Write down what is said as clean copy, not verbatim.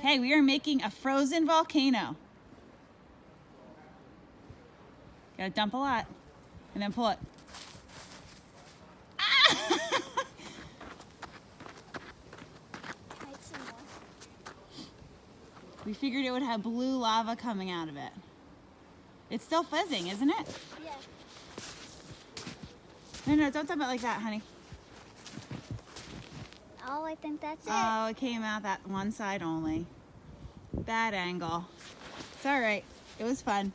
Okay, we are making a frozen volcano. Gotta dump a lot and then pull it. We figured it would have blue lava coming out of it. It's still fizzing, isn't it? Yeah. No, don't talk about it like that, honey. Oh, I think that's it. Oh, it came out that one side only. Bad angle. It's all right. It was fun.